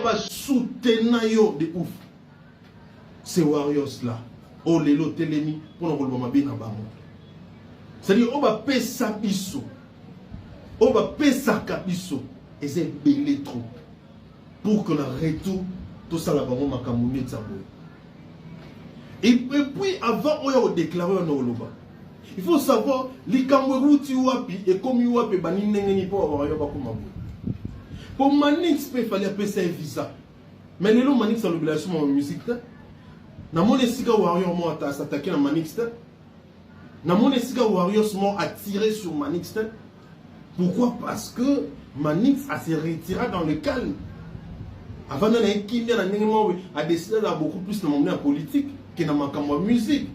va soutenir yo de ouf. Ces warriors là. Oh lelo telemi pour nous ma bien bango. C'est-à-dire on va payer sa biso. On va payer sa cabiso et c'est belé trop. Pour que le retour tout ça là bango makamuni de sabo. Et puis avant on a déclaré en Oloba. Il faut savoir les Camerounais wapi et comme wapi bani nengeni pour avoir yo bakuma. Pour Manix il fallait payer un visa. Mais les Manix a l'obligation en musique. Na mon esika warrior mo s'attaquer na Manix. Na mon esika warriors mo attiré sur Manix. Pourquoi? Parce que Manix a se retiré dans le calme. Avant de Kimia a décidé d'avoir beaucoup plus de monde en politique que dans ma musique.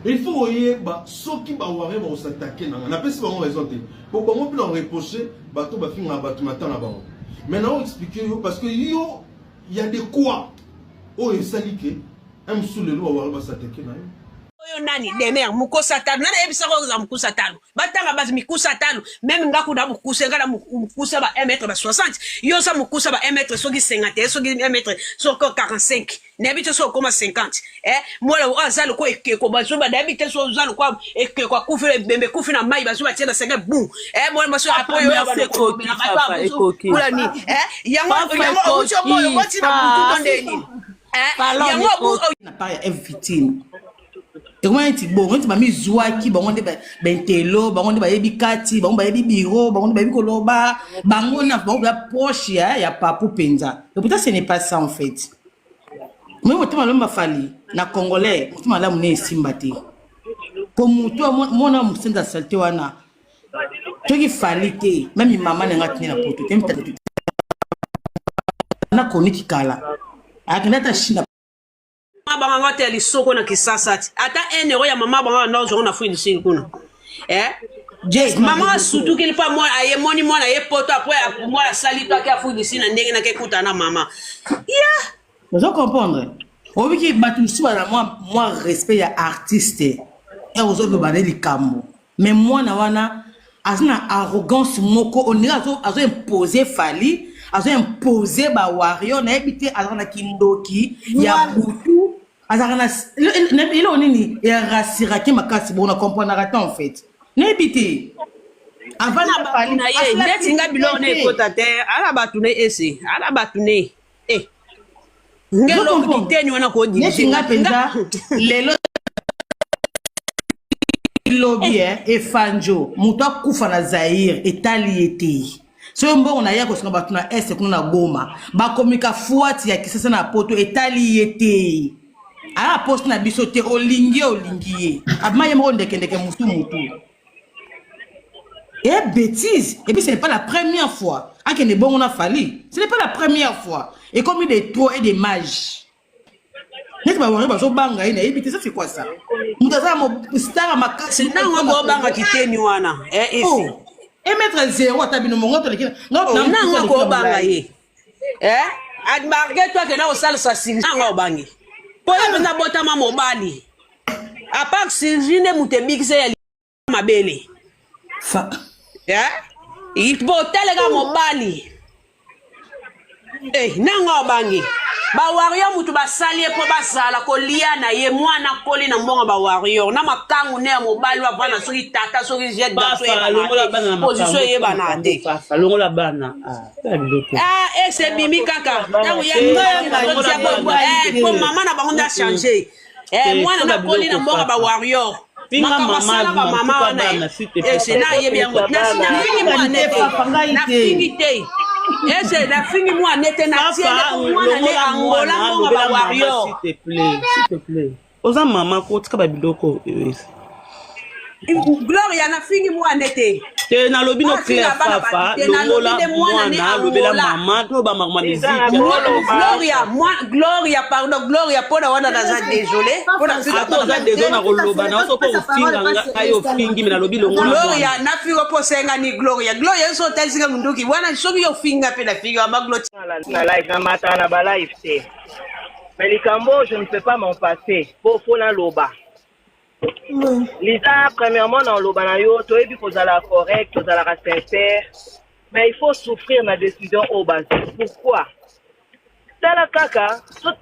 Il faut voyez ceux qui vont s'attaquer. On appelle ça raison. Pour qu'on puisse en reprocher, bateau va finir à battre matin là-bas. Maintenant on explique parce que il y a des quoi. Oh et ça dit que un sous le loi va s'attaquer là. Nani demer mukosa tano nani ebisa ko za mukosa tano batanga bazi mikusa tano même ngaku da mukusa ngala mukusa ba 1m60 yo sa mukusa ba 1m soki 50 soki 1m soko 45 n'habite so koma 50 mola o azalo ko ekeko bazo ba d'habite so zalo kwa ekeko akufile bembe kufina mai bazo ba tienda senga boum mola baso apoyo ya ba ko kula ni yango ucho moyo ko tina mutu ndeni yango na pa ya victime. Et comment est-ce bon? On m'a mis Zouaki, bon on dit bentelo, bon on dit bikati, bon on biro, bon on dit koloba, bon on a bon la poche ya pas pour penza. Et pourtant ce n'est pas ça en fait. Mais moi tu m'as fallu na congolais, tu m'as là mon simbati. Pour moi mon âme c'est dans salté wana. Tu qui fallait même maman n'a pas tenu la porte. Tu m'as na koniki kala. Akinata shinda banga ngote lisoko na kisasati ata enero ya mama banga na zo na fuili sili kuna mama surtout qu'il pas moi aye moni moi na ye poto après moi la sali toi qui a fuili sili na ndenge na kekuta na mama vous comprendre on veut que batu soit moi respect ya artiste et aux autres baler likambo mais moi na wana azina arrogance moko on ira zo imposer fali azo imposer ba warrior na ebité azana kindoki ya butu azana il on nini ya rasiraki makasi bon on comprendre en fait na ebité avant na fali na ye netinga bilo na ekota te ala batune ese ala batune ngelo biteni wana ko dirige netinga penza lelo lobby et fanjo muto kufa na Zaire etaliete. Si on a yako sanga batuna est kuna goma ba komika fuati ya kisasa na poto etaliete ala poste na bisote olingie abmaye mo ndekendeke mutu et bêtise et puis ce n'est pas la première fois que ne bon on a fallu ce n'est pas la première fois et comme il est trop et des mages n'est pas voir bazo banga ina et ça c'est quoi ça mutaza mo star makasi c'est non ngo banga kiteni wana ici et mettre zéro tabino mongo to lekina non ko banga ye ad marqué toi que na o salsa sin ngo bangi po ya benda botama mobali a part sirine mutebikise ya mabele fa il botelega mobali nango bangi ba warrior mutu basali po basala ko liana ye mwana koli na mbonga ba warrior na makangu ne mobali wa bana soki tata soki jet gato ya position ye bana de longola bana c'est bimi kaka tangu ya po mama na bango na changer mwana na koli na mbonga ba warrior mama wana c'est na ye bien na fingi mwana na fingi te c'est la fin du mois n'était pas s'il te plaît. Oza maman ko tika babiloko Gloria na fingi moi n'était. Te na lobi no clair papa longola mwana lobela maman to ba maman musique. Gloria pardon Gloria pour wana daza désolé pour na za désolé na koloba na so ko finga ayo fingi na lobi longola Gloria na figo po senga ni Gloria so tazinga munduki wana so yo finga pe la figo ma Gloria na live na mata na ba live c'est mais les cambo je ne peux pas m'en passer pour na loba. Lisa, premièrement, dans l'Obanayo, tu as vu que vous allez correct, vous allez sincère. mais il faut souffrir la décision au bas. Pourquoi? Tala kaka,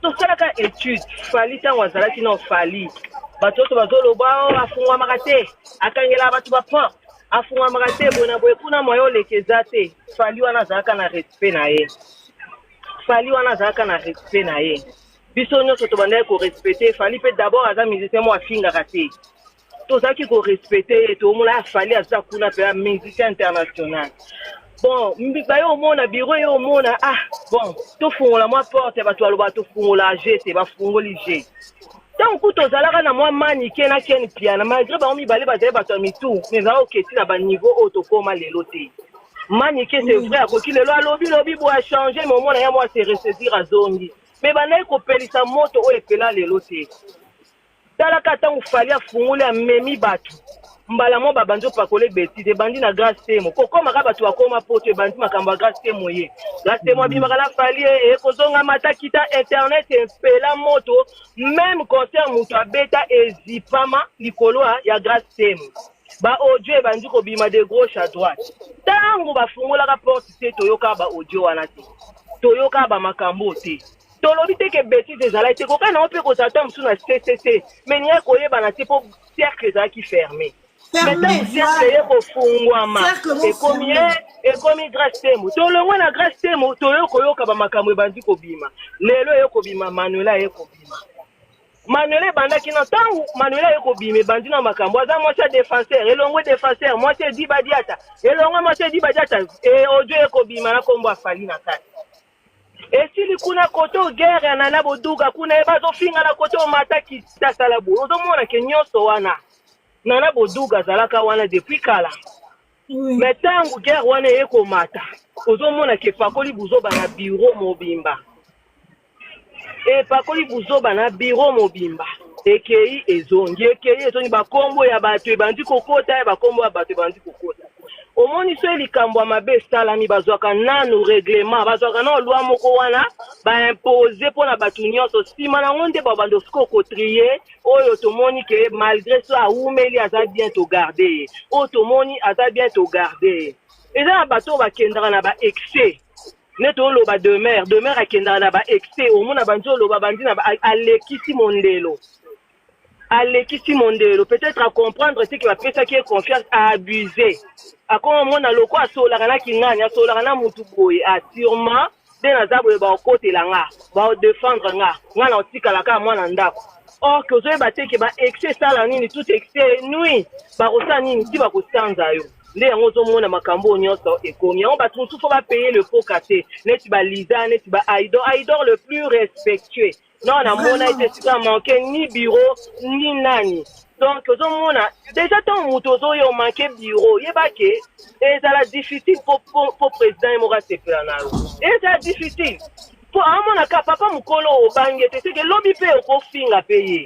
tout ça la étude, fali tant wazala qui non fali. Batoto bazolo bao afungwa makate, akangela batu bapa, afungwa makate bona boye kuna moyo lekezate, fali wana zaka na respect na ye. Fali wana zaka na respect na ye. Biso nyoso to banda ko respecter, fali peut d'abord aza musicien mo afinga kate. To zaki ko respecter to mula fali aza kuna pe musicien international. Bon, mbibayo mona biro yo mona bon, to fungola moi porte ba to aloba to fungola jete ba fungoli je. Tant que to zalaka na moi manike na ken piano malgré ba mi bale ba zé ba to mi tout, mais za oketi na ba niveau auto koma lelo te. Manike c'est vrai akoki lelo alobi bo a changer mais au moins ya moi se ressaisir a zongi. Mais ba na ko pelisa moto o epela lelo te. Tala ka tant fali a fungola memi batu. Mbala mo babanzo pakole betide bandi na grâce temo kokoma ka batu akoma poto bandi makamba grâce temo ye grâce temo bimaka la fali e kozonga mata kita internet empela moto même concert mutu abeta ezipama likolo ya grâce temo ba audio bandi ko bima de gauche à droite tango bafungola ka porte te toyoka ba audio wana te toyoka ba makambo te tolobi te ke betide ezala te koka na ope kozata musu na CCC mais nia koyeba na te po cercle ezalaki fermé. Maintenant, cercle kofungwama ekomi grâce temo tolongwa na grâce temo toyokoyoka bamakambo ebandi kobima lelo eyokobima Manuela eyekobima Manuela ebandaki na ntango Manuela eyekobima ebandi na makambo aza mwasi ya défenseur elongwe défenseur mwasi Ediba Diata elongwe mwasi Ediba Diata audio ekobima na kombo afali na kati esili kuna koto guerre na boduga kuna ebazofinga na koto mata kitasala bo ozomona ke nyonso wana nana boduga zalaka wana depuis kala mais tangu guerre wana ekomata ozomona ke pakoli buzoba na bureau mobimba pakoli buzoba na bureau mobimba ekei ezongi bakombo ya bato ebandi kokota bakombo ya bato ebandi kokota omoni so likambo mabe salami bazwaka nanu règlement bazwaka na loi moko wana ba imposer pour na batu nyonso sima na ngonde ba bando skoko trier oyo tomoni ke malgré ça oumeli aza bien to garder otomoni aza bien to garder eza bato bakendaka na ba excès neto loba demeure akendaka na ba excès omona banzo loba bandi na alekisi mondelo peut-être à comprendre ce qui va faire ça qui est confiance à abuser à comment mon aloko a solaka na kinganya solaka na mutu boye a sûrement de na zabo ba côté la nga ba défendre nga na otikala ka mwana ndako or que zo ba teke ba excès sala nini tout excès nuit ba rosa nini ti ba kosanza yo nde yango zo mona makambo nyonso ekomi on ba tout faut ba payer le pot cassé neti ba Liza neti ba Aïdor le plus respectueux. Non, na mona ite sika manqué ni bureau ni nani. Donc ozomona déjà tant mutozo yo manqué bureau yebake ezala difficile pour président Mora Sepelana. Ezala difficile. Pour amona ka papa mukolo obangete c'est que lobby pe ko finga payer.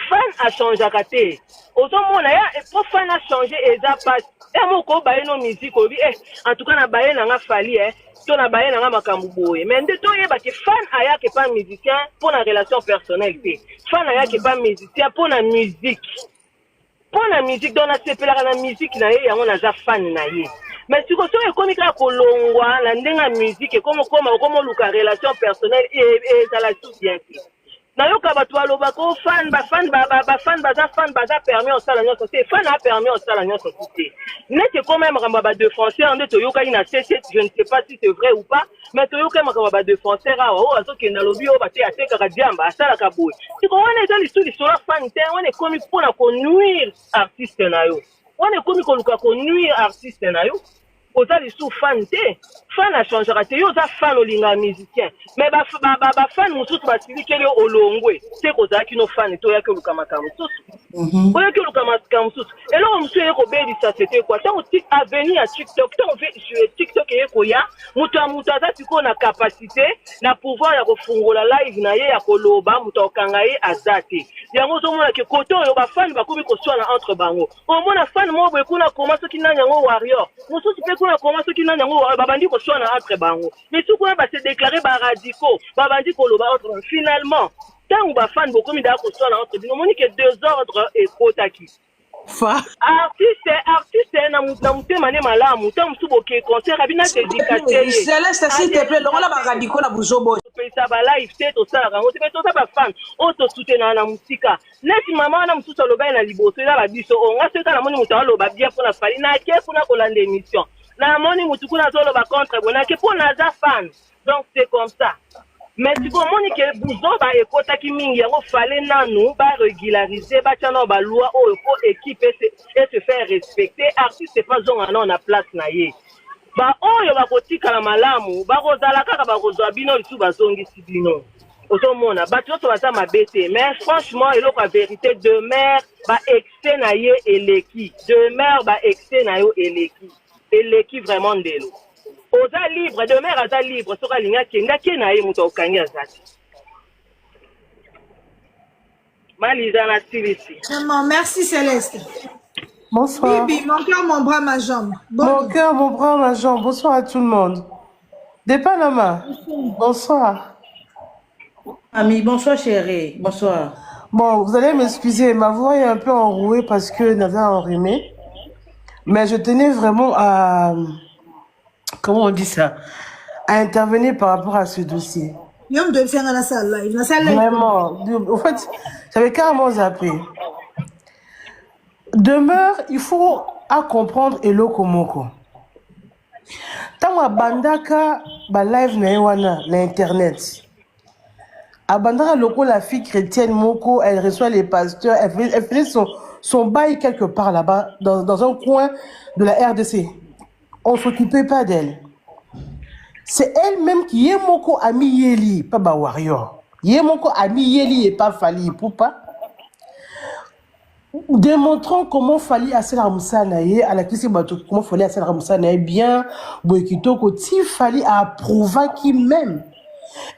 Fan a changé kate. Ozomona ya pour fan a changé eza pas et moko ba eno musique obi en tout cas na ba ena nga fali to na baye na makambu boye mais nde to yeba ke fan aya ke pas musicien pour la relation personnelle te fan aya ke pas musicien pour la musique donc na sepelaka na musique na ye yango naza fan na ye mais siko so ekomika kolongwa na ndenga musique komo luka relation personnelle et ça la tout bien nayoka bato aloba ko fan baza permis au sala nyonso te fan a permis au sala nyonso te nete quand même ramba ba défenseur nde toyoka ina CC je ne sais pas si c'est vrai ou pas mais toyoka makamba ba défenseur awa azoke na lobby o bate atekaka diamba asala ka boy tiko wana eza lisuli sola fan te wana komi pona ko nuire artiste na yo wana komi ko luka ko nuire artiste na yo oza lisu fan te fan a changera te yo za fan olinga musicien mais ba fan mususu basilikeli olongwe te kozalaki no fan to yaki oluka makambo mosusu oyaki oluka makambo mosusu eloko mosusu eyekobelisa c'était quoi ntango avenir ya TikTok ntango TikTok eyekoya moto aza sikoyo na capacité na pouvoir ya kofungola live na ye ya koloba moto akokanga ye aza te yango ozomona ke kote oyo bafani bakomi koswana entre bango omona fan moko boye kuna koma soki nani yango warrior mosusu mpe kuna koma soki nani yango warrior babandi koswana entre bango mais soki kuna base déclaré baradicaux babandi koloba entre bango finalement ntango bafani bokomi daa koswana entre bino omoni ke deux ordres ekotaki artiste na mutema ne malamu ta musu boke concert abina dédicacer Céleste s'il te plaît longola ba radiko na buzobo pesa ba live te to sala kango te to ba fan o to soutenir na musika neti mama na musu loba na liboso ela ba biso o nga seka na moni mutu aloba bien pour na fali na ke pour na kolanda émission na moni mutu kuna zo loba contre bona ke pour na za fan donc c'est comme ça. Mais si vous avez que vous avez écouté qui mingi yango fallait nanu ba régulariser ba tchano ba loi o faut équiper et se faire respecter artiste c'est pas zonga na place na ye ba oyo ba kotika la malamu ba kozala kaka ba kozwa bino lisu ba zongi si bino otomona ba tso ba sa mabete mais franchement eloko la vérité de mère ba excès na ye eleki de mère ba excès na yo eleki vraiment ndelo oza libre de mère aza libre soka linga kenda kena ye muto okangi azati maliza na silisi. Maman, merci Céleste. Bonsoir. Bibi, mon cœur, mon bras, ma jambe. Mon cœur, mon bras, ma jambe. Bonsoir à tout le monde. De Panama. Bonsoir. Ami, bonsoir chérie. Bonsoir. Bon, vous allez m'excuser, ma voix est un peu enrouée parce que Naza a enrhumé. Mais je tenais vraiment à... Comment on dit ça? À intervenir par rapport à ce dossier. Vraiment. En fait, j'avais carrément zappé. Demeure, il faut à comprendre Eloko Moko. Tant bandaka ba live na ewana na internet. Abandaka loko la fille chrétienne Moko, elle reçoit les pasteurs, elle fait son bail quelque part là-bas dans un coin de la RDC. On s'occupait pas d'elle. C'est elle-même qui est Moko ami Yeli, pas ba warrior. Yé Moko ami Yeli et pas Fali Poupa. Démontrons comment Fali Assel Ramsanaye, à la question comment Fali Assel Ramsanaye bien, Boekito Koti, Fali a approuvé qui même.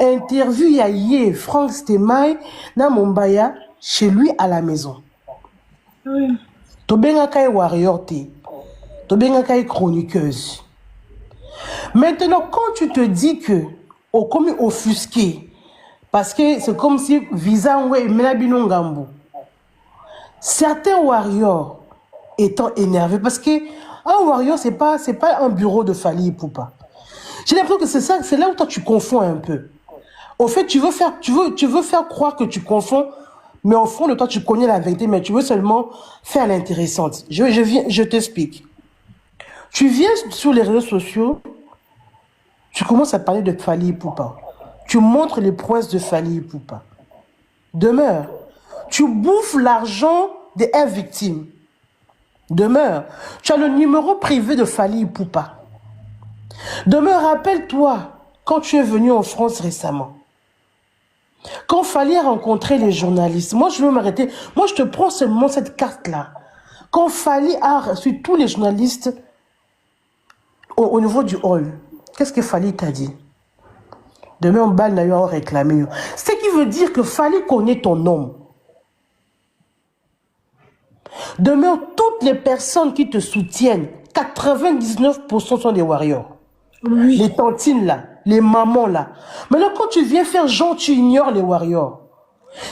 Interview Yaye, Franck Stemay, na Mombaya, chez lui à la maison. Oui. Tobenga Kai warrior te, Tobenga Kai chroniqueuse. Maintenant, quand tu te dis que, au commis offusqué, parce que c'est comme si Visa et Menabino Ngambo, certains warriors étant énervés, parce que un warrior, c'est pas un bureau de Fali Poupa. J'ai l'impression que c'est là où toi tu confonds un peu. Au fait, tu veux faire croire que tu confonds, mais au fond de toi, tu connais la vérité, mais tu veux seulement faire l'intéressante. Je t'explique. Tu viens sur les réseaux sociaux, tu commences à parler de Fali Poupa. Tu montres les prouesses de Fali Poupa. Demeure. Tu bouffes l'argent des victimes. Demeure. Tu as le numéro privé de Fali Poupa. Demeure, rappelle-toi, quand tu es venu en France récemment, quand Fali a rencontré les journalistes, moi je veux m'arrêter, moi je te prends seulement cette carte-là. Quand Fali a reçu tous les journalistes au niveau du hall, qu'est-ce que Fali t'a dit? Demain, on balle n'a réclamé. Ce qui veut dire que Fali connaît ton nom. Demain, toutes les personnes qui te soutiennent, 99% sont des warriors. Oui. Les tantines là, les mamans là. Maintenant, quand tu viens faire genre, tu ignores les warriors.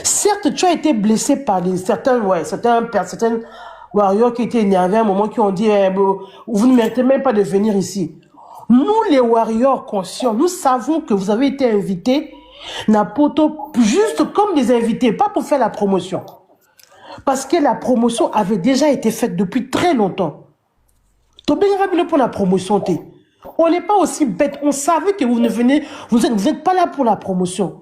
Certes, tu as été blessé par certains warriors qui étaient énervés à un moment, qui ont dit vous ne méritez même pas de venir ici. Nous, les warriors conscients, nous savons que vous avez été invités, Napoto, juste comme des invités, pas pour faire la promotion. Parce que la promotion avait déjà été faite depuis très longtemps. Pour la promotion, on n'est pas aussi bête. On savait que vous n'êtes pas là pour la promotion.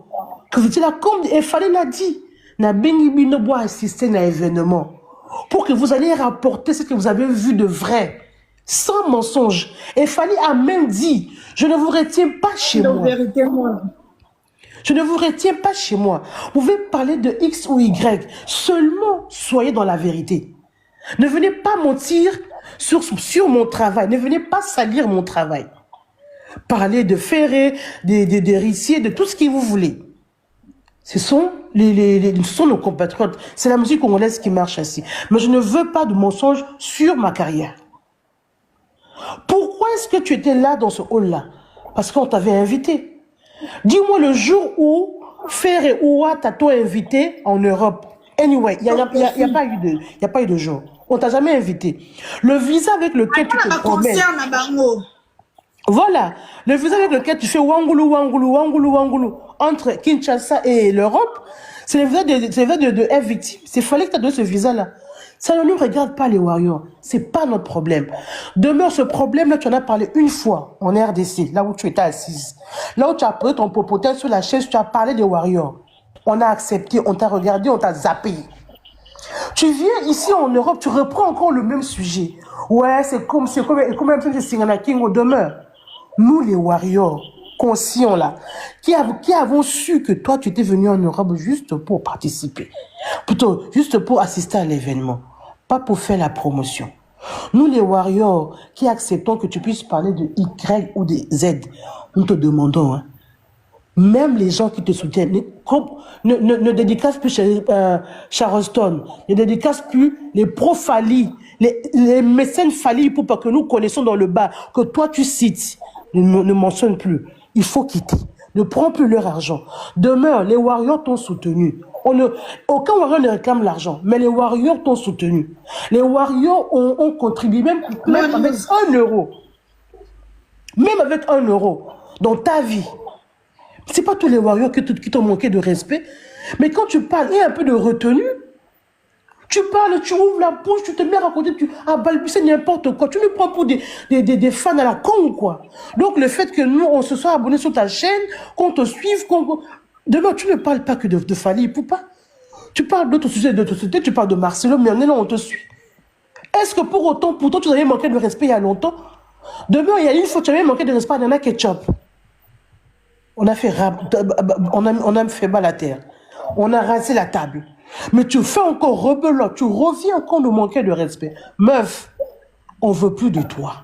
Que vous étiez là comme il fallait l'a dit. Na bengi bino bois assister à l'événement. Pour que vous alliez rapporter ce que vous avez vu de vrai. Sans mensonge. Et Fali a même dit, je ne vous retiens pas chez moi. Je ne vous retiens pas chez moi. Vous pouvez parler de X ou Y. Seulement, soyez dans la vérité. Ne venez pas mentir sur mon travail. Ne venez pas salir mon travail. Parlez de ferrés, des rissiers, de tout ce que vous voulez. Ce sont nos compatriotes. C'est la musique congolaise qui marche ainsi. Mais je ne veux pas de mensonges sur ma carrière. Pourquoi est-ce que tu étais là dans ce hall-là? Parce qu'on t'avait invité. Dis-moi le jour où Ferré ou Ouat t'a invité en Europe. Anyway, il n'y a pas eu de jour. On t'a jamais invité. Le visa avec lequel tu te promènes. Voilà, le visa avec lequel tu fais Wangoulou, entre Kinshasa et l'Europe, c'est le visa de F victime. C'est fallait que tu aies donné ce visa-là. Ça ne nous regarde pas les warriors. C'est pas notre problème. Demeure ce problème-là, tu en as parlé une fois en RDC, là où tu étais assise. Là où tu as posé ton popotin sur la chaise, tu as parlé des warriors. On a accepté, on t'a regardé, on t'a zappé. Tu viens ici en Europe, tu reprends encore le même sujet. Ouais, c'est comme même chose de Singana King au demeure. Nous, les warriors, conscients là, qui avons su que toi, tu étais venu en Europe juste pour participer. Plutôt, juste pour assister à l'événement. Pas pour faire la promotion. Nous, les warriors, qui acceptons que tu puisses parler de Y ou de Z, nous te demandons, hein, même les gens qui te soutiennent, ne dédicacent plus Charleston, ne dédicacent plus les pro-Fali, les mécènes Fali pour pas que nous connaissons dans le bas, que toi tu cites, ne mentionne plus. Il faut quitter. Ne prends plus leur argent. Demain, les warriors t'ont soutenu. Aucun warrior ne réclame l'argent, mais les warriors t'ont soutenu. Les warriors ont contribué, même avec 1 euro. Même avec 1 euro dans ta vie. C'est pas tous les warriors qui t'ont manqué de respect, mais quand tu parles, il y a un peu de retenue. Tu parles, tu ouvres la bouche, tu te mets à raconter, à balbutier n'importe quoi. Tu nous prends pour des fans à la con ou quoi. Donc le fait que nous, on se soit abonnés sur ta chaîne, qu'on te suive, demain, tu ne parles pas que de Fally Ipupa. Tu parles d'autres sujets de société, tu parles de Marcelo, mais on est là, on te suit. Est-ce que pour autant, pourtant, tu avais manqué de respect il y a longtemps? Demain, il y a une fois, tu avais manqué de respect à Nana Ketchup. On a fait bas la terre. On a rasé la table. Mais tu fais encore rebelote, tu reviens encore nous manquer de respect. Meuf, on veut plus de toi.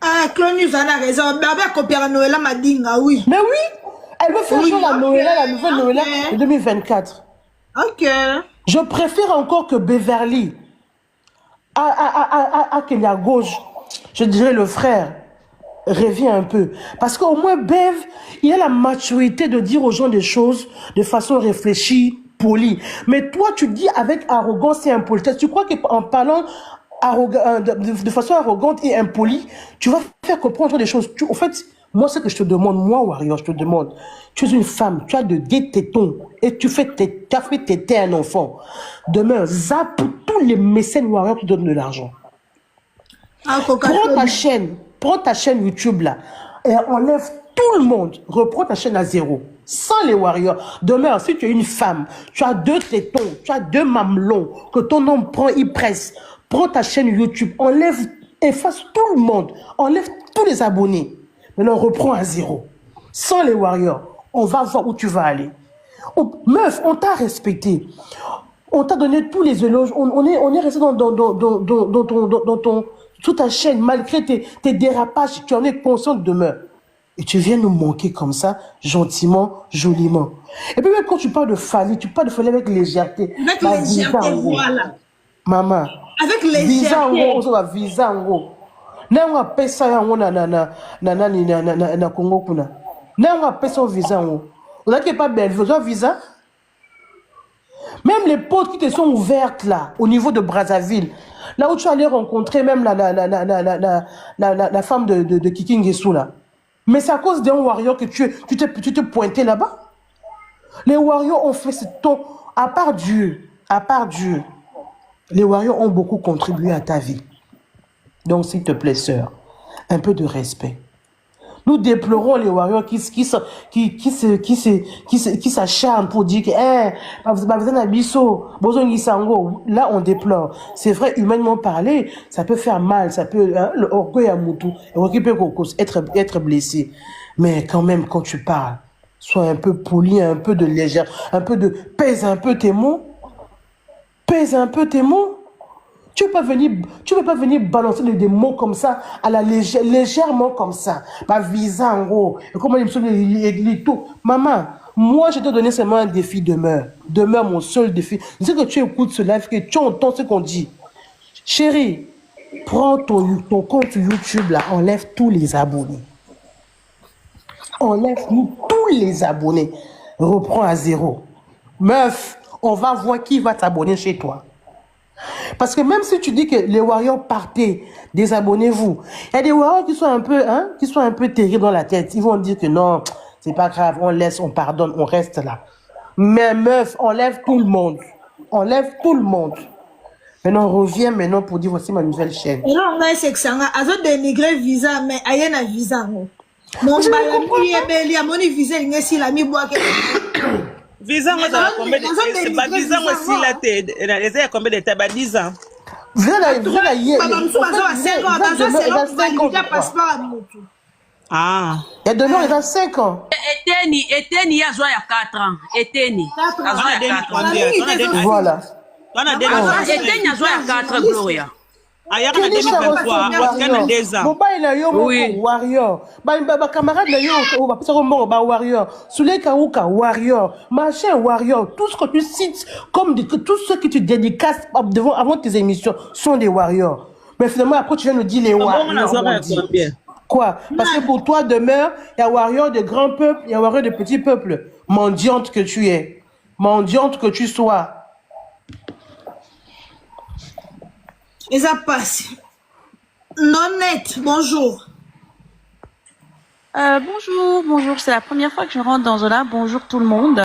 Ah, Clonus en a raison. Baba copiera Noëlla m'a dit, oui. Mais oui, elle veut faire jouer la nouvelle Noëlla de 2024. Ok. Je préfère encore que Beverly, à Kenya gauche, je dirais le frère, revient un peu. Parce qu'au moins, Bev, il a la maturité de dire aux gens des choses de façon réfléchie, polie. Mais toi, tu dis avec arrogance et impolitesse. Tu crois qu'en parlant de façon arrogante et impolie, tu vas faire comprendre des choses. En fait, moi, ce que je te demande, moi, Warrior, je te demande, tu es une femme, tu as de gays tétons et tu as fait téter un enfant. Demain, zappe tous les mécènes Warrior qui donnent de l'argent. Prends ta chaîne YouTube là et enlève tout le monde. Reprends ta chaîne à 0. Sans les warriors. Demain, si tu es une femme, tu as 2 tétons, tu as 2 mamelons, que ton homme prend, il presse. Prends ta chaîne YouTube, enlève, efface tout le monde, enlève tous les abonnés. Maintenant, reprends à 0. Sans les warriors, on va voir où tu vas aller. Meuf, on t'a respecté. On t'a donné tous les éloges. On est resté dans toute ta chaîne, malgré tes dérapages, tu en es consciente demain. Et tu viens nous manquer comme ça, gentiment, joliment. Et puis même quand tu parles de Fally, tu parles de Fally avec légèreté. Avec légèreté, voilà. Maman. Avec légèreté. Visa en gros, on va visa en gros. Na on appelle ça en na Congo kuna. Na on appelle ça visa en gros. On a qui est pas belle, besoin visa. Même les portes qui te sont ouvertes là, au niveau de Brazzaville, là où tu allais rencontrer même la femme de Kiki Ngesu là. Mais c'est à cause d'un warrior que tu te pointais là-bas. Les warriors ont fait ce ton, à part Dieu, les warriors ont beaucoup contribué à ta vie. Donc s'il te plaît, sœur, un peu de respect. Nous déplorons les warriors qui s'acharnent pour dire que là on déplore. C'est vrai, humainement parlé, ça peut faire mal, ça peut l'orgueil à Moutou, être blessé. Mais quand même, quand tu parles, sois un peu poli, un peu de légère, pèse un peu tes mots. Pèse un peu tes mots. Tu ne peux pas venir balancer des mots comme ça, à la légèrement comme ça. Bah, visa en gros. Comment ils me sont les tout. Maman, moi, je t'ai donné seulement un défi demeure. Demeure mon seul défi. Je sais que tu écoutes ce live, que tu entends ce qu'on dit. Chérie, prends ton compte YouTube là, enlève tous les abonnés. Enlève-nous tous les abonnés. Reprends à 0. Meuf, on va voir qui va t'abonner chez toi. Parce que même si tu dis que les warriors partez, désabonnez-vous. Il y a des warriors qui sont un peu terribles dans la tête. Ils vont dire que non, c'est pas grave, on laisse, on pardonne, on reste là. Mais meuf, on lève tout le monde. On lève tout le monde. Maintenant, on revient maintenant pour dire voici ma nouvelle chaîne. Et là, on a c'est que ça a dénigré visa, mais il y a un visa. Mon balami est bel, il y a mon visa, il y a si la mi boit que. Visa, moi, ça combien de c'est pas 10 ans aussi la tête. Il y a combien de temps? 10 ans. Vous allez y Ah. Et demain, il a 5 ans. Eteni a joué à 4 ans. Eteni. A joué à 4 ans. Voilà. Eteni a joué à 4 ans, Gloria. Aya kana 2023, kana 2 ans. Mobile na yo moko warrior. Ba camarade na yo ba pesa ko mbongo ba warrior. Souley Kaouka warrior. Machin warrior. Tout ce que tu cites comme tous ceux que tu dédicaces avant tes émissions sont des warriors. Mais finalement après tu viens nous dire les warriors. Quoi? Parce que pour toi demeure, il y a warrior de grand peuple, il y a warrior de petit peuple. Mendiante que tu es. Mendiante que tu sois. Et ça passe. Non net, bonjour. Bonjour, c'est la première fois que je rentre dans Zola. Bonjour tout le monde.